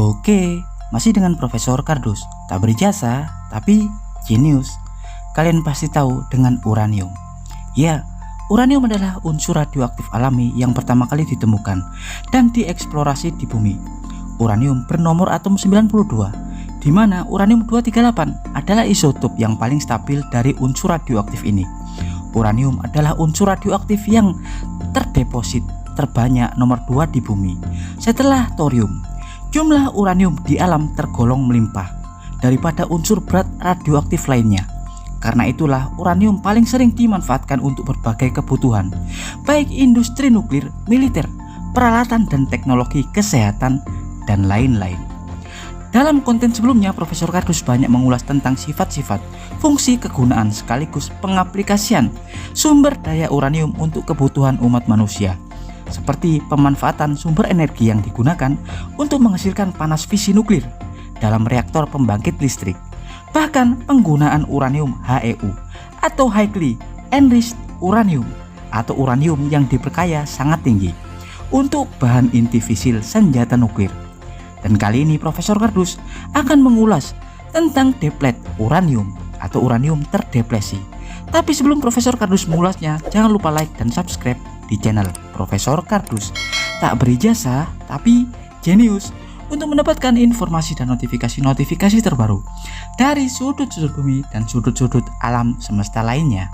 Oke, masih dengan Profesor Kardus. Tak berijazah, tapi jenius. Kalian pasti tahu dengan uranium. Ya, uranium adalah unsur radioaktif alami yang pertama kali ditemukan dan dieksplorasi di bumi. Uranium bernomor atom 92, di mana uranium-238 adalah isotop yang paling stabil dari unsur radioaktif ini. Uranium adalah unsur radioaktif yang terdeposit terbanyak nomor 2 di bumi, setelah thorium. Jumlah uranium di alam tergolong melimpah daripada unsur berat radioaktif lainnya. Karena itulah uranium paling sering dimanfaatkan untuk berbagai kebutuhan, baik industri nuklir, militer, peralatan dan teknologi kesehatan, dan lain-lain. Dalam konten sebelumnya, Profesor Kardus banyak mengulas tentang sifat-sifat, fungsi, kegunaan, sekaligus pengaplikasian sumber daya uranium untuk kebutuhan umat manusia, seperti pemanfaatan sumber energi yang digunakan untuk menghasilkan panas fisi nuklir dalam reaktor pembangkit listrik, bahkan penggunaan uranium HEU atau highly enriched uranium atau uranium yang diperkaya sangat tinggi untuk bahan inti fisil senjata nuklir. Dan kali ini Profesor Kardus akan mengulas tentang deplet uranium atau uranium terdeplesi. Tapi sebelum Profesor Kardus mengulasnya, jangan lupa like dan subscribe di channel Profesor Kardus. Tak berijazah tapi jenius, untuk mendapatkan informasi dan notifikasi-notifikasi terbaru dari sudut-sudut bumi dan sudut-sudut alam semesta lainnya.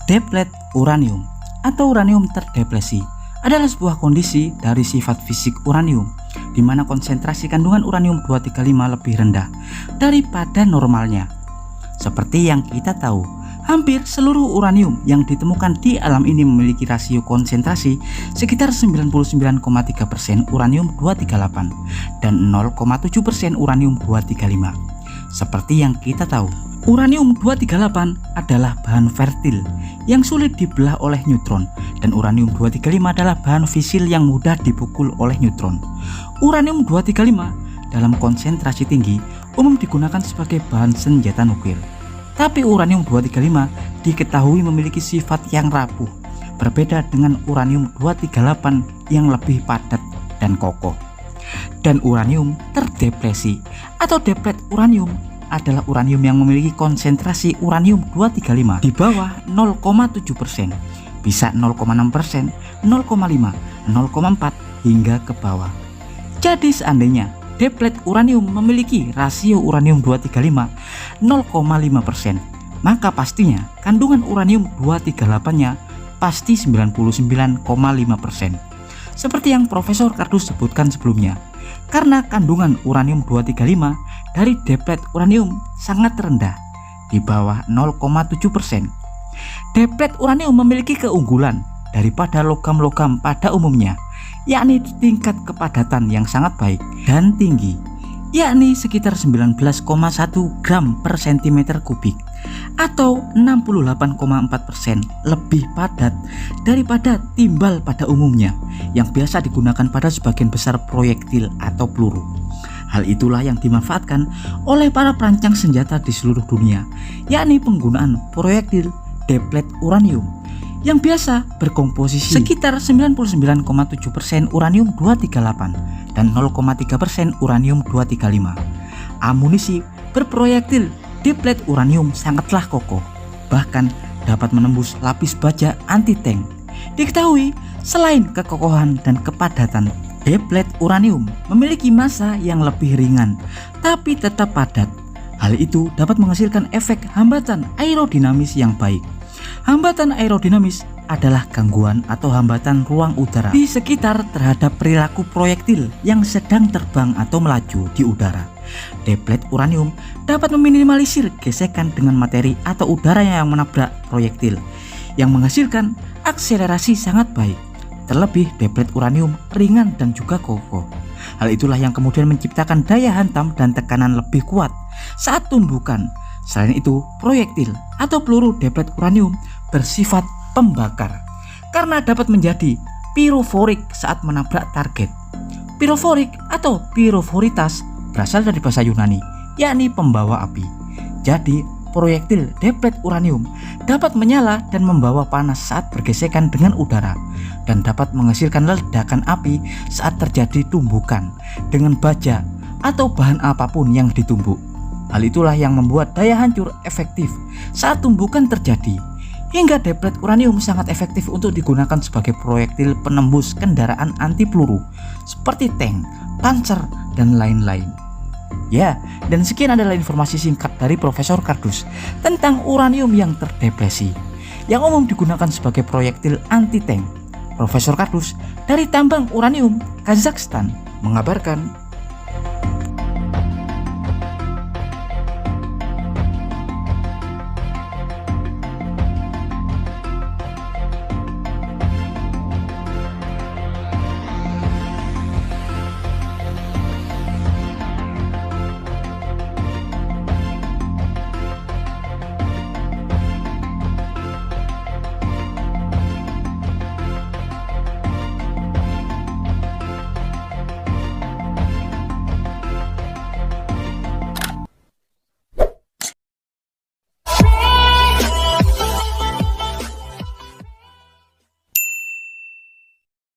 Deplet uranium atau uranium terdeplesi adalah sebuah kondisi dari sifat fisik uranium di mana konsentrasi kandungan uranium-235 lebih rendah daripada normalnya. Seperti yang kita tahu, hampir seluruh uranium yang ditemukan di alam ini memiliki rasio konsentrasi sekitar 99,3% uranium-238 dan 0,7% uranium-235. Seperti yang kita tahu, uranium-238 adalah bahan fertil yang sulit dibelah oleh neutron, dan uranium-235 adalah bahan fisil yang mudah dipukul oleh neutron. Uranium-235 dalam konsentrasi tinggi umum digunakan sebagai bahan senjata nuklir. Tapi uranium-235 diketahui memiliki sifat yang rapuh, berbeda dengan uranium-238 yang lebih padat dan kokoh. Dan uranium terdeplesi atau deplet uranium adalah uranium yang memiliki konsentrasi uranium-235 di bawah 0,7%, bisa 0,6%, 0,5, 0,4 hingga ke bawah. Jadi seandainya deplet uranium memiliki rasio uranium-235 0,5%, maka pastinya kandungan uranium-238-nya pasti 99,5%. Seperti yang Profesor Kardus sebutkan sebelumnya, karena kandungan uranium-235 dari deplet uranium sangat rendah, di bawah 0,7%. Deplet uranium memiliki keunggulan daripada logam-logam pada umumnya, yakni tingkat kepadatan yang sangat baik dan tinggi, yakni sekitar 19,1 gram per cm kubik atau 68,4% lebih padat daripada timbal pada umumnya yang biasa digunakan pada sebagian besar proyektil atau peluru. Hal itulah yang dimanfaatkan oleh para perancang senjata di seluruh dunia, yakni penggunaan proyektil deplet uranium yang biasa berkomposisi sekitar 99,7% uranium-238 dan 0,3% uranium-235. Amunisi berproyektil deplet uranium sangatlah kokoh, bahkan dapat menembus lapis baja anti-tank. Diketahui selain kekokohan dan kepadatan, deplet uranium memiliki massa yang lebih ringan tapi tetap padat. Hal itu dapat menghasilkan efek hambatan aerodinamis yang baik. Hambatan aerodinamis adalah gangguan atau hambatan ruang udara di sekitar terhadap perilaku proyektil yang sedang terbang atau melaju di udara. Deplet uranium dapat meminimalisir gesekan dengan materi atau udara yang menabrak proyektil, yang menghasilkan akselerasi sangat baik. Terlebih deplet uranium ringan dan juga kokoh. Hal itulah yang kemudian menciptakan daya hantam dan tekanan lebih kuat saat tumbukan. Selain itu, proyektil atau peluru deplet uranium bersifat pembakar karena dapat menjadi piroforik saat menabrak target. Piroforik atau piroforitas berasal dari bahasa Yunani, yakni pembawa api. Jadi proyektil deplet uranium dapat menyala dan membawa panas saat bergesekan dengan udara, dan dapat menghasilkan ledakan api saat terjadi tumbukan dengan baja atau bahan apapun yang ditumbuk. Hal itulah yang membuat daya hancur efektif saat tumbukan terjadi. Hingga deplet uranium sangat efektif untuk digunakan sebagai proyektil penembus kendaraan anti peluru seperti tank, panser, dan lain-lain. Ya, dan sekian adalah informasi singkat dari Profesor Kardus tentang uranium yang terdepresi yang umum digunakan sebagai proyektil anti tank. Profesor Kardus dari tambang uranium Kazakhstan mengabarkan.